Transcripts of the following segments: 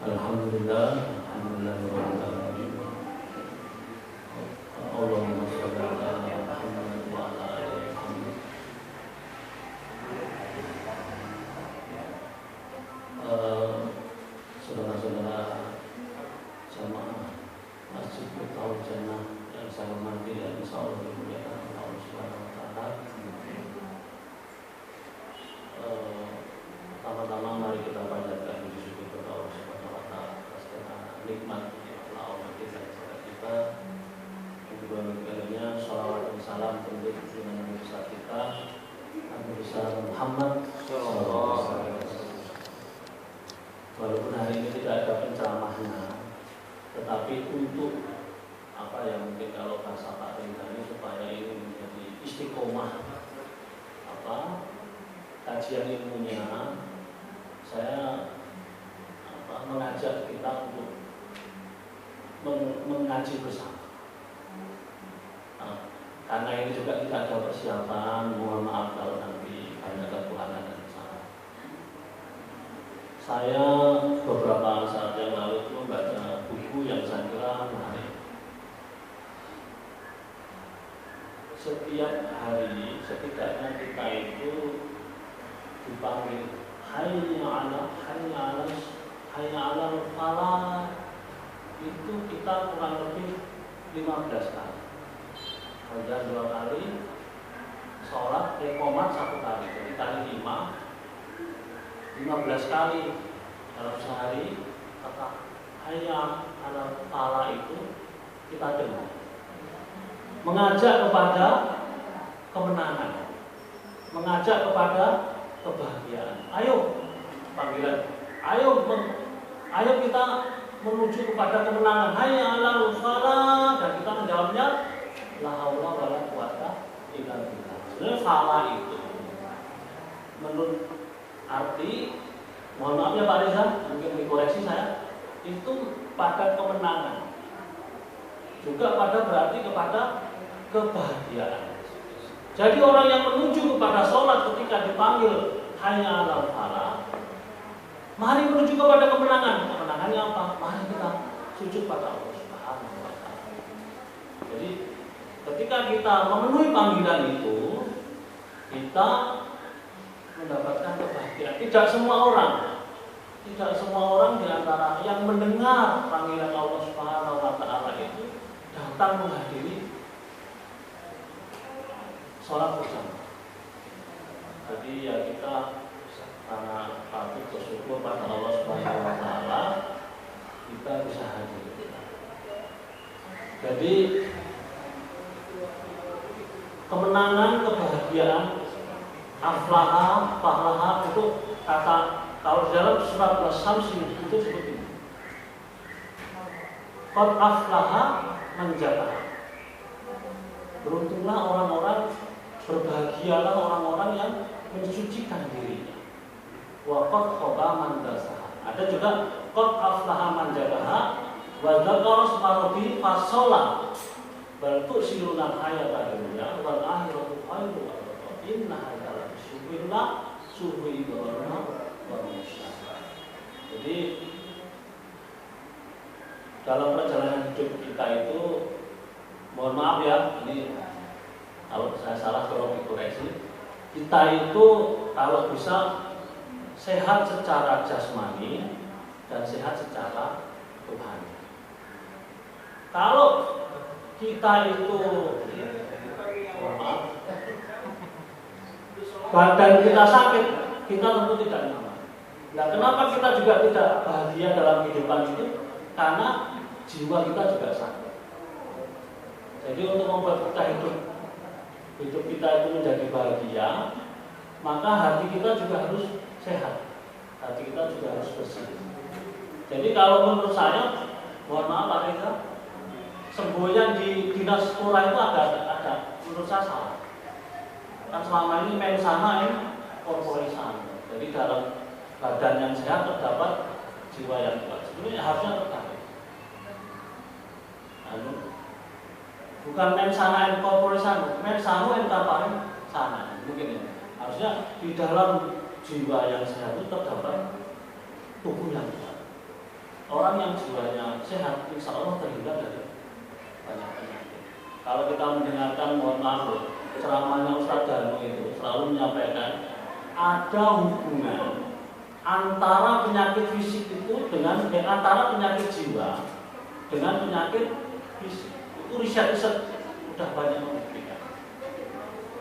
Alhamdulillah, alhamdulillah rabbil alamin. Allahumma shalli ala Muhammad wa ala ali Muhammad. Saudara-saudara jamaah Masjid Miftahul Jannah yang saya hormati dan insyaallah dimuliakan oleh Allah Subhanahu wa taala. Pertama-tama mari kita panjatkan puji syukur kepada Allah Subhanahu wa taala atas segala nikmat yang telah Allah berikan kepada kita. Yang kedua kalinya shalawat dan salam tentu dengan Nabi besar kita Nabi besar Muhammad sallallahu alaihi wasallam. Walaupun hari ini tidak ada penceramahnya, tetapi untuk apa yang mungkin kalau bahasa Pak Ringgani supaya ini menjadi istiqomah kajian ilmunya, saya mengajak kita untuk mengaji bersama. Karena ini juga tidak ada persiapan, mohon maaf kalau nanti banyak kekurangan dan salah. Saya beberapa saat yang lalu itu membaca buku yang saya kira menarik. Setiap hari setidaknya kita itu dipanggil hayya 'alal falah, itu kita kurang lebih 15 kali. Kerja 2 kali, sholat iqamat 1 kali, jadi kali 15 kali dalam sehari. Kata hayya 'alal falah itu kita dengar, mengajak kepada kemenangan, mengajak kepada kebahagiaan. Ayo panggilan, ayo kita menuju kepada kemenangan. Hayya 'alal falah, dan kita menjawabnya la haula wala quwata illa billah. Sebenarnya falah itu menurut arti, mohon maaf ya Pak Riza, mungkin dikoreksi saya, itu pada kemenangan, juga pada berarti kepada kebahagiaan. Jadi orang yang menuju kepada sholat ketika dipanggil hayya 'alal falah, mari menuju kepada kemenangan. Kemenangannya apa? Mari kita sujud pada Allah Subhanahu wa taala. Jadi ketika kita memenuhi panggilan itu, kita mendapatkan kebahagiaan. Tidak semua orang di antara yang mendengar panggilan Allah Subhanahu wa taala itu datang menghadiri sholat bersama. Jadi ya kita karena patut bersyukur pada Allah Subhanahu wa taala kita bisa hadir. Jadi kemenangan, kebahagiaan, aflaha, fahlaha itu kata kalau dalam surat As-Samsi itu seperti ini. Qad aflaha man ja'ah. Beruntunglah orang-orang, berbahagialah orang-orang yang mensucikan dirinya. Wa qad khaba man dasaha. Ada juga qad aflaha man ja'ah wa dzakara isma rabbih fasalla. Bal tu'siruna hayata dunya wal akhiratu khairun wa abqa. Inna hadzal syukurna sufi ibrahim wa musa. Jadi dalam perjalanan hidup kita itu, mohon maaf ya, ini kalau saya salah tolong dikoreksi. Kita itu kalau bisa sehat secara jasmani dan sehat secara rohani. Kalau kita itu badan kita sakit, kita tentu tidak nyaman. Nah, kenapa kita juga tidak bahagia dalam kehidupan itu? Karena jiwa kita juga sakit. Jadi untuk membuat kita hidup kita itu menjadi bahagia, maka hati kita juga harus sehat, hati kita juga harus bersih. Jadi kalau menurut saya, mohon maaf Pak Reza, semboyan di dinas lurah itu ada menurut saya salah. Kan selama ini mensana corpore sano. Jadi dalam badan yang sehat terdapat jiwa yang kuat. Sebenarnya harusnya terdapat. Bukan mensana corpore sano, mensano corpore sana. Mungkin ini. Harusnya di dalam jiwa yang sehat itu terdapat tubuh yang kuat. sehat, insya Allah terhindar dari banyak penyakit. Kalau kita mendengarkan, mohon maaf, ceramahnya Ustadz Danu itu selalu menyampaikan ada hubungan antara penyakit fisik itu dengan antara penyakit jiwa dengan penyakit fisik. Itu riset-riset sudah banyak membuktikan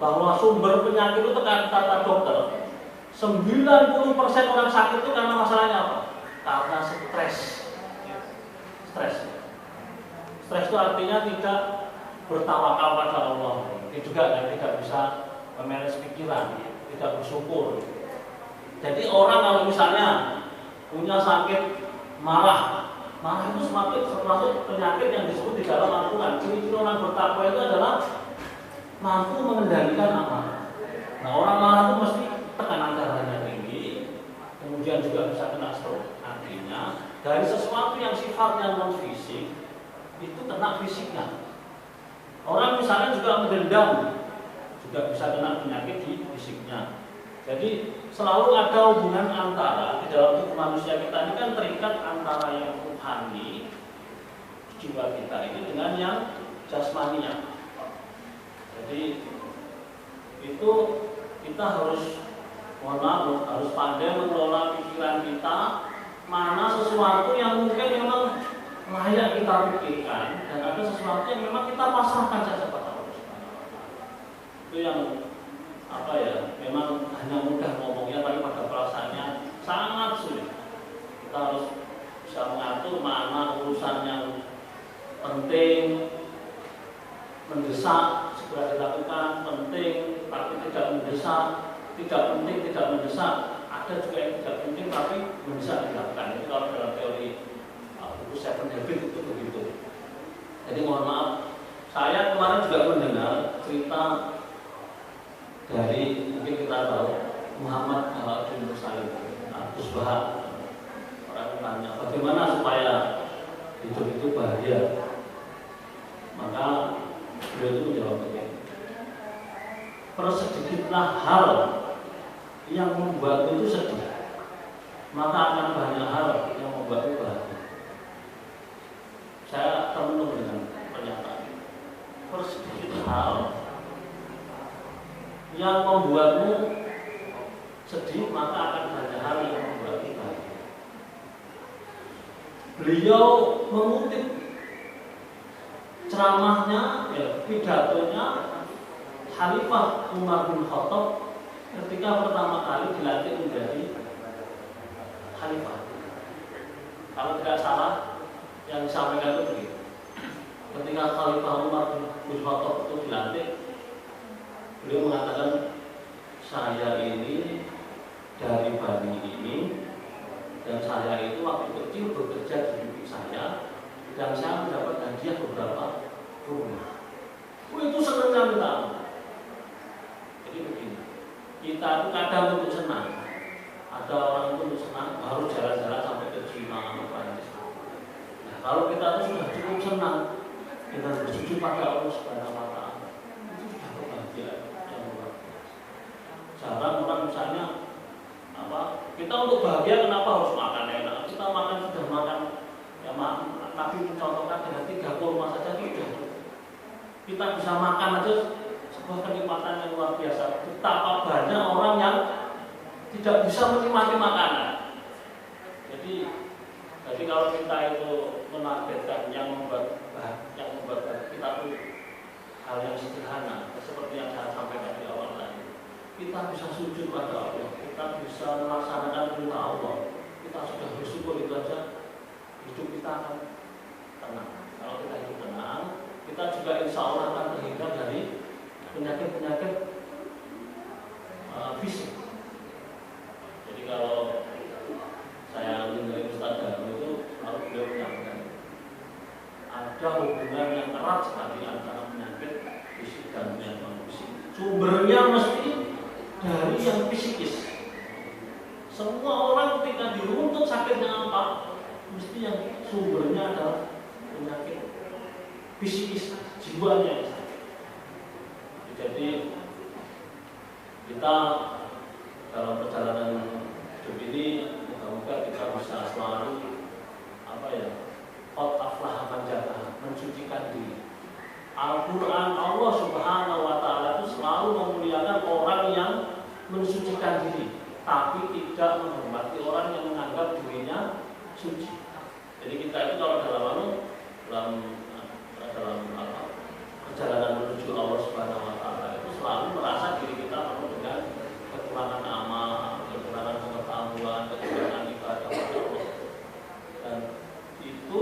bahwa sumber penyakit itu kata dokter 90% orang sakit itu karena masalahnya apa? Karena stres. Stres itu artinya tidak bertawakal pada Allah, juga tidak bisa memanage pikiran, tidak bersyukur. Jadi orang kalau misalnya punya sakit marah itu semakin termasuk penyakit yang disebut di dalam Al-Quran. Ciri-ciri orang bertakwa itu adalah mampu mengendalikan amarah. Nah, orang marah itu mesti tekanan darahnya tinggi, kemudian juga bisa kena stroke. Artinya dari sesuatu yang sifatnya non fisik itu kena fisiknya. Orang misalnya juga mendendam, juga bisa kena penyakit di fisiknya. Jadi selalu ada hubungan antara di dalam tubuh manusia kita ini kan terikat antara yang rohani jiwa kita ini dengan yang jasmaninya. Jadi itu kita harus harus pandai mengelola pikiran kita, mana sesuatu yang mungkin memang layak kita pikirkan dan ada sesuatu yang memang kita pasrahkan saja pada Allah. Itu yang memang hanya mudah ngomongnya tapi pada pelaksanaannya sangat sulit. Kita harus bisa mengatur mana urusan yang penting, mendesak segera dilakukan, penting tapi tidak mendesak, tidak penting tidak mendesak, ada juga yang tidak penting tapi mendesak dilakukan. Itu kalau dalam teori buku Seven Habits itu begitu. Jadi mohon maaf, saya kemarin juga mendengar cerita dari mungkin kita tahu Muhammad bin Salim Gus Bahar. Orang tanya bagaimana supaya hidup itu bahagia, maka beliau itu menjawab begini: persedikitlah hal yang membuatmu itu sedih, maka akan banyak hal yang membuatmu bahagia. Saya termenung dengan pernyataan ini. Persedikit hal yang membuatmu sedih, maka akan banyak hal yang membuatmu bahagia. Beliau mengutip ceramahnya, pidatonya Khalifah Umar bin Khattab ketika pertama kali dilantik menjadi khalifah. Kalau tidak salah, yang disampaikan itu begitu. Ketika Khalifah Umar bin Khattab itu dilantik, beliau mengatakan, saya ini dari Bani ini, dan saya itu waktu kecil bekerja di bibi saya, dan saya mendapat hadiah beberapa rumah. Itu senang kita. Jadi begini, kita itu kadang untuk senang, ada orang itu untuk senang baru jalan-jalan sampai ke Cina atau Prancis. Nah, kalau kita itu sudah cukup senang dengan bersujud pada Allah Subhanahu wa Ta'ala, itu sudah kebahagiaan yang luar biasa. Jarang orang misalnya kita untuk bahagia kenapa harus makan enak? Kita makan sudah makan, ya Nabi mencontohkan dengan 3 kurma saja tidak. Kita bisa makan aja sebuah kenikmatan yang luar biasa. Betapa banyak orang yang tidak bisa menikmati makanan. Jadi kalau kita itu menargetkan yang membuat kita itu hal yang sederhana, seperti yang saya sampaikan di awal tadi, kita bisa sujud pada Allah, kita bisa melaksanakan perintah Allah, kita sudah bersyukur, itu aja hidup kita akan tenang. Kalau kita hidup tenang, kita juga insya Allah akan terhindar dari penyakit-penyakit fisik. Jadi kalau saya mendengar Ustaz Danu itu, lalu beliau menyampaikan ada hubungan yang erat sekali antara penyakit fisik dan penyakit non fisik. Sumbernya mesti dari yang fisikis. Semua orang ketika diruntut sakitnya apa, mesti yang sumbernya adalah penyakit fisikis, jiwanya. Jadi kita dalam perjalanan hidup ini moga-moga kita bisa selalu hot menyucikan diri. Al-Quran Allah Subhanahu wa Ta'ala itu selalu memuliakan orang yang mensucikan diri, tapi tidak menghormati orang yang menganggap dirinya suci. Jadi kita itu kalau dalam perjalanan menuju Allah Subhanahu wa Ta'ala itu selalu merasa diri kita penuh dengan kekurangan amal, kekurangan pengetahuan, kekurangan ibadah kepada Allah. Dan itu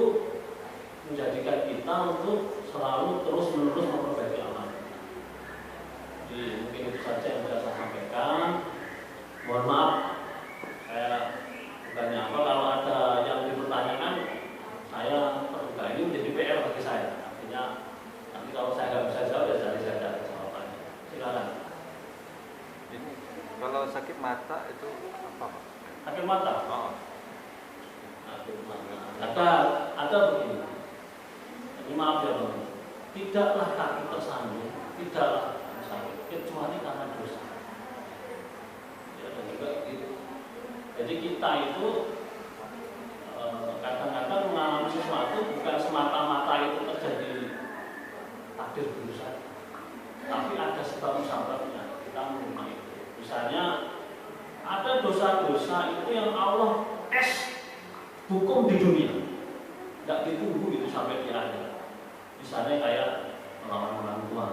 menjadikan kita untuk selalu terus-menerus memperbaiki amal. Jadi mungkin itu saja yang bisa saya sampaikan. Mohon maaf, saya bukannya apa, kalau ada yang dipertanyakan, saya terbuka. Ini menjadi PR bagi saya. Artinya nanti kalau saya nggak bisa jawab, ya saya cari jawabannya. Silakan. Ini kalau sakit mata itu apa, Pak? Sakit mata? Oh. Sakit mata. Ada begini. Ini maaf ya Bang. Tidaklah kaki tersandung, tidaklah sakit, kecuali karena dosa. Ya, dan juga gitu. Jadi kita itu kadang-kadang mengalami sesuatu bukan semata-mata itu terjadi takdir berusaha, tapi ada sebab-sebabnya kita menerima itu. Misalnya ada dosa-dosa itu yang Allah hukum di dunia, nggak ditunggu itu sampai di akhir. Misalnya kayak melawan orang tua,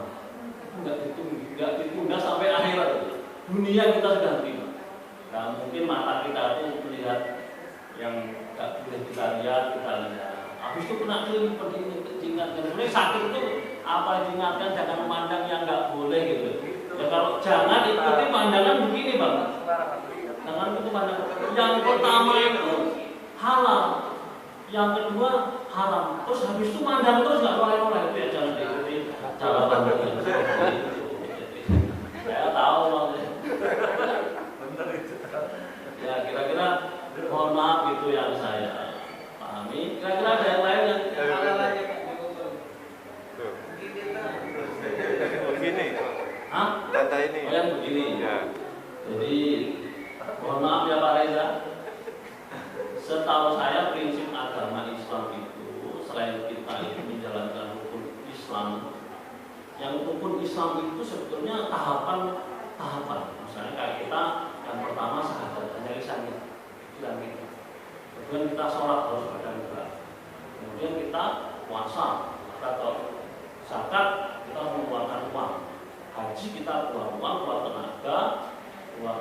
itu nggak ditunda sampai akhirat. Dunia kita sudah terima. Nah, mungkin mata kita itu melihat yang nggak boleh kita lihat. Habis itu kena diingatkan. Sebenarnya sakit itu apa diingatkan, jangan memandang yang nggak boleh gitu. Ya kalau jangan ikuti pandangan begini Bang. Jangan ikuti pandangan. Yang pertama itu halal, yang kedua haram. Terus habis itu mandang terus nggak oleh-oleh, itu ya jangan diikuti cara pandang. Saya tahu loh. Ya kira-kira mohon maaf itu yang saya pahami. Kira-kira ada yang lain yang begini. Hah? Tanda ini. Oh yang begini. Ya. Jadi mohon maaf ya Pak Reza. Setahu saya prinsip agama Islam itu selain kita itu menjalankan rukun Islam, yang rukun Islam itu sebetulnya tahapan. Misalnya kayak kita yang pertama syahadat, hanya lisan kita. Kemudian kita sholat harus badan gerak. Kemudian kita puasa atau zakat kita mengeluarkan uang. Haji kita keluar uang, keluar tenaga, keluar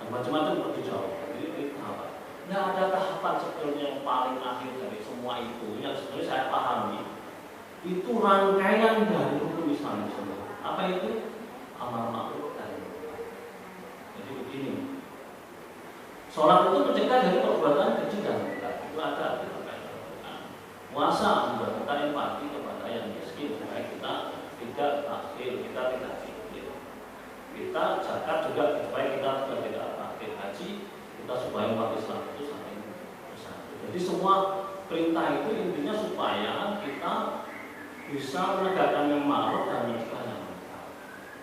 dan macam-macam pergi jauh. Jadi itu tahapan. Nggak ada tahapan sebetulnya yang paling akhir dari semua itu. Yang sebetulnya saya pahami itu rangkaian dari rukun Islam semua. Apa itu? Amar ma'ruf nahi munkar. Jadi begini, sholat itu mencegah dari perbuatan keji dan munkar. Itu ada di Al-Quran. Puasa juga kita empati kepada yang miskin supaya kita tidak takhil, kita tidak fikir. Kita zakat juga supaya kita tidak takhil. Haji kita supaya umat Islam itu saling bersatu. Jadi semua perintah itu intinya supaya kita bisa menegakkan yang ma'ruf dan mencegah yang munkar.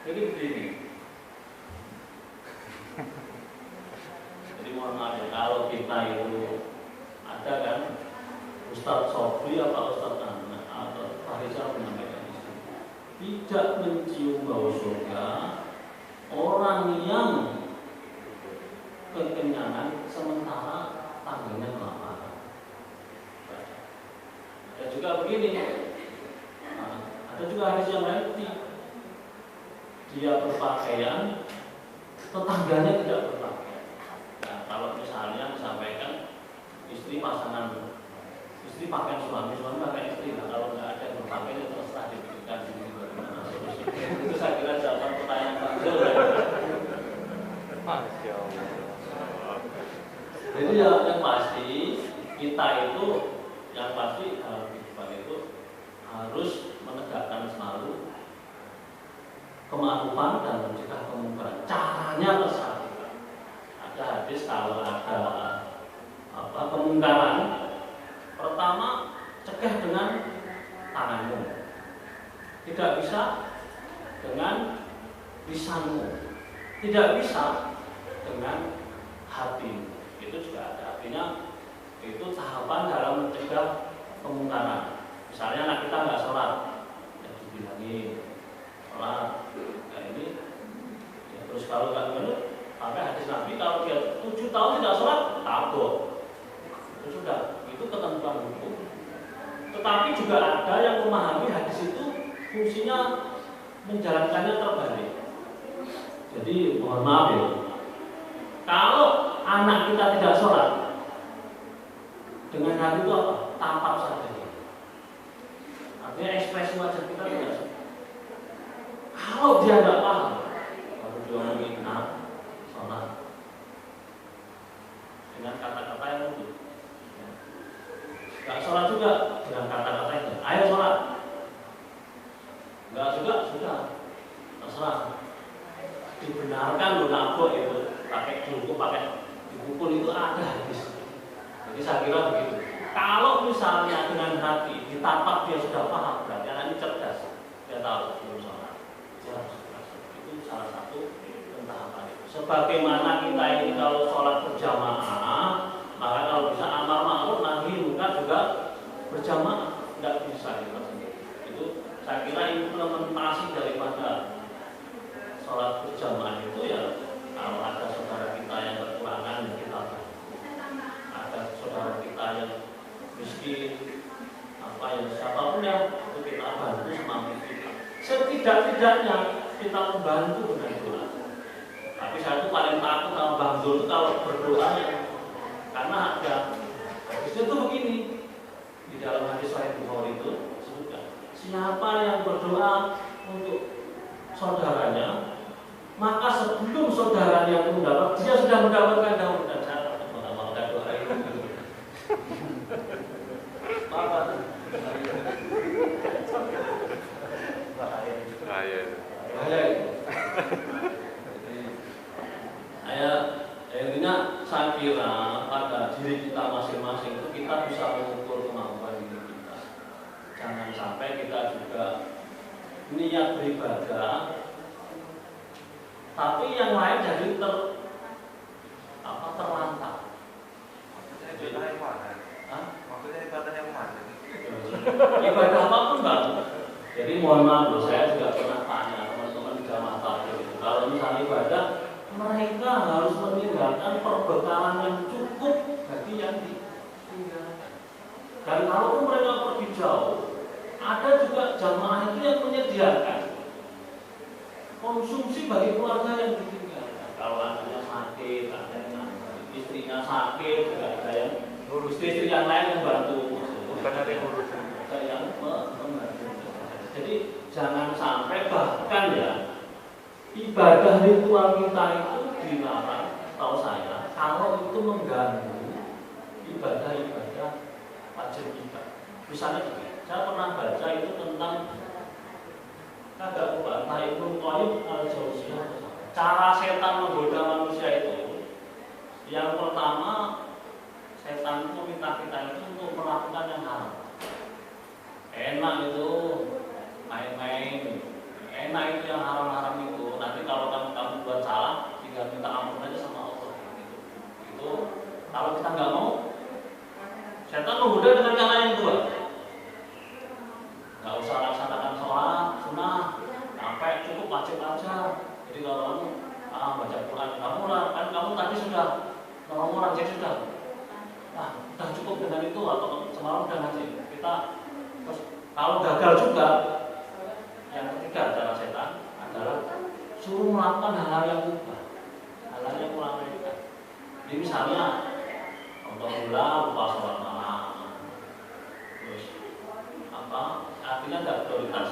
Jadi begini. Jadi mohon maaf ya, kalau kita itu ada kan Ustadz Sobri apa Ustadz Ahmad atau Pak Rizal menyampaikan itu, tidak mencium bau surga orang yang kekenyangan sementara tangganya kelaparan. Ada juga begini, ada juga hadis yang lain, dia berpakaian, tetangganya tidak berpakaian. Nah, kalau misalnya disampaikan istri pakaian suami pakai istri. Nah, kalau nggak ada yang berpakaian itu terserah dipikirkan sendiri bagaimana solusinya. Itu saya kira jawaban pertanyaan Pak Zul. Masya Allah. Jadi yang pasti kita itu yang pasti kehidupan itu harus menegakkan selalu kema'rufan dan mencegah kemungkaran. Caranya terserah kita. Ada hadis kalau ada kemungkaran, pertama cegah dengan tanganmu, tidak bisa dengan lisanmu, tidak bisa dengan hatimu. Itu juga ada, artinya itu tahapan dalam mencegah kemungkaran. Misalnya anak kita nggak sholat, ya dibilangin sholat, kayak ini. Ya, terus kalau nggak benar, pakai hadis Nabi kalau dia 7 tahun tidak sholat, tabok. Itu sudah, itu ketentuan hukum. Tetapi juga ada yang memahami hadis itu fungsinya menjalankannya terbalik. Jadi mohon maaf ya, kalau anak kita tidak sholat, dengan hal itu apa? Tampak saja. Artinya ekspresi wajah kita tidak sholat. Kalau dia tidak paham, kalau dia ngomongin sholat dengan kata-kata yang lembut, nggak sholat juga dengan kata-kata itu, ayo sholat. Nggak juga, sudah terserah. Dibenarkan loh nabok itu pakai dihukum, pakai dipukul itu ada hadis. Jadi saya kira begitu. Kalau misalnya dengan hati ditapak dia sudah paham, berarti anak ini cerdas, dia tahu belum sholat. Ya, itu salah satu pentahapan itu. Sebagaimana kita ini kalau sholat berjamaah, maka kalau bisa amar ma'ruf nahi munkar juga berjamaah, tidak bisa kita sendiri. Itu saya kira implementasi daripada sholat berjamaah itu ya, kalau ada saudara kita yang kekurangan ya kita bantu. Ada saudara kita yang miskin, apa yang siapapun ya, itu kita bantu semampu kita. Setidak-tidaknya kita membantu dengan doa. Tapi saya itu paling takut sama Bang Zul itu kalau berdoa ya, karena ada hadisnya itu begini, di dalam hadis Sahih Bukhari itu disebutkan, siapa yang berdoa untuk saudaranya, maka sebelum saudaranya itu mendapat, dia sudah mendapatkan daun dan saya mengamalkan doa itu. Apa? Bahaya itu. Intinya saya kira pada diri kita masing-masing itu kita bisa mengukur kemampuan diri kita. Jangan sampai kita juga niat beribadah, tapi yang lain jadi terlantar. Ibadah yang mana? Maksudnya ibadah yang mana? Ibadah apapun Bang. Jadi mohon maaf loh, saya juga pernah tanya teman-teman di jamaah tabligh. Kalau misalnya ibadah, mereka harus meninggalkan perbekalan yang cukup bagi yang ditinggalkan. Dan kalaupun mereka pergi jauh, ada juga jamaah itu yang menyediakan konsumsi bagi keluarga yang ditinggalkan. Kalau anaknya sakit, ada yang istrinya sakit, juga ada yang ngurus istri yang lain yang bantu. Bukan ada yang ngurus. Ada yang membantu. Jadi jangan sampai bahkan ya, ibadah ritual kita itu dilarang, tahu saya, kalau itu mengganggu ibadah-ibadah wajib kita. Misalnya begini, saya pernah baca itu tentang kagak membantah Ibnu Qayyim al-Jauziyah. Cara setan menggoda manusia itu, yang pertama, setan itu meminta kita itu untuk melakukan yang haram. Enak itu main-main, enak itu yang haram-haram itu. Nanti kalau kamu buat salah, tinggal minta ampun aja sama Allah. Itu kalau kita nggak mau, setan menggoda dengan cara yang kedua. Nggak usah laksanakan sholat sunnah, sampai cukup wajib aja. Jadi kalau kamu baca Quran, kamu tadi sudah nolong orang cek sudah. Nah, udah cukup dengan itu atau semalam udah ngaji. Kita terus kalau gagal juga, yang ketiga cara setan adalah suruh melakukan hal-hal yang mubah, hal-hal yang meramaikan. Jadi misalnya untuk lupa sholat malam, terus artinya tidak prioritas,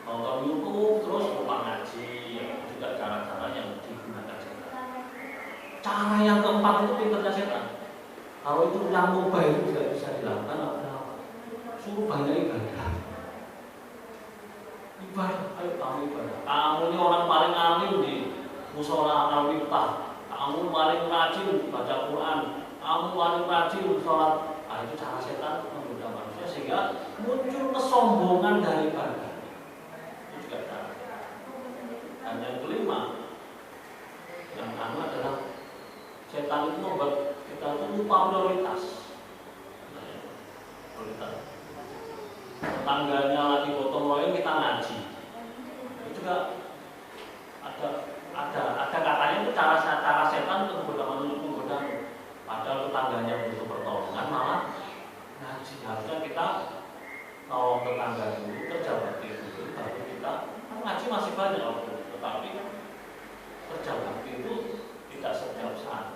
nonton YouTube terus lupa ngaji, juga cara-cara yang digunakan setan. Cara yang keempat itu pinternya setan. Kalau itu yang mubah itu tidak bisa dilakukan, apa? Suruh banyak ibadah. Ayo kamu ibadah. Kamu ini orang paling alim di musola al-miftah. Kamu paling rajin baca Quran. Kamu paling rajin sholat. Nah, itu cara setan menggoda manusia sehingga muncul kesombongan dari ibadah. Itu juga cara. Dan yang kelima, yang adalah setan itu membuat kita itu lupa prioritas. Prioritas. tetangganya lagi gotong royong kita ngaji. Itu juga ada katanya itu cara setan untuk menggoda. Padahal tetangganya butuh pertolongan malah ngaji. Harusnya kita nolong tetangga dulu, kerja bakti dulu, baru kita kan ngaji masih banyak waktu, tetapi kerja bakti itu tidak setiap saat.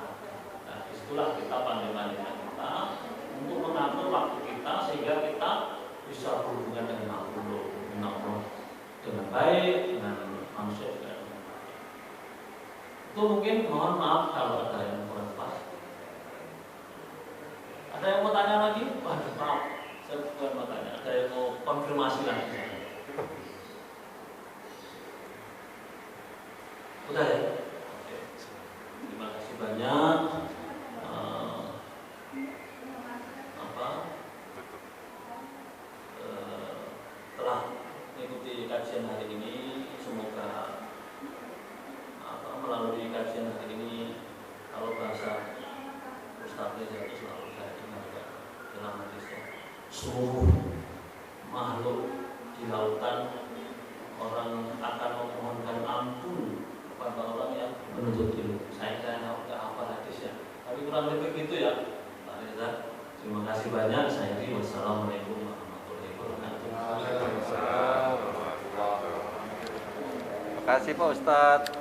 Nah, disitulah kita pandai-pandainya kita untuk mengatur waktu kita sehingga kita bisa berhubungan dengan Allah dengan baik, dengan manusia juga dengan baik. Itu mungkin mohon maaf kalau ada yang kurang pas. Ada yang mau tanya lagi? Waduh, maaf, saya bukan mau tanya. Ada yang mau konfirmasi lagi? Udah ya? Oke. Terima kasih banyak. Telah mengikuti kajian hari ini, semoga melalui kajian hari ini, kalau bahasa Ustadznya itu selalu saya dengarkan dalam hadisnya, seluruh makhluk di lautan orang akan memohonkan ampun kepada orang yang menuntut ilmu. Saya tahu nggak apa hadisnya, tapi kurang lebih gitu ya, Pak Reza. Terima kasih banyak. Saya wassalamualaikum warahmatullahi wabarakatuh. Terima kasih Pak Ustadz.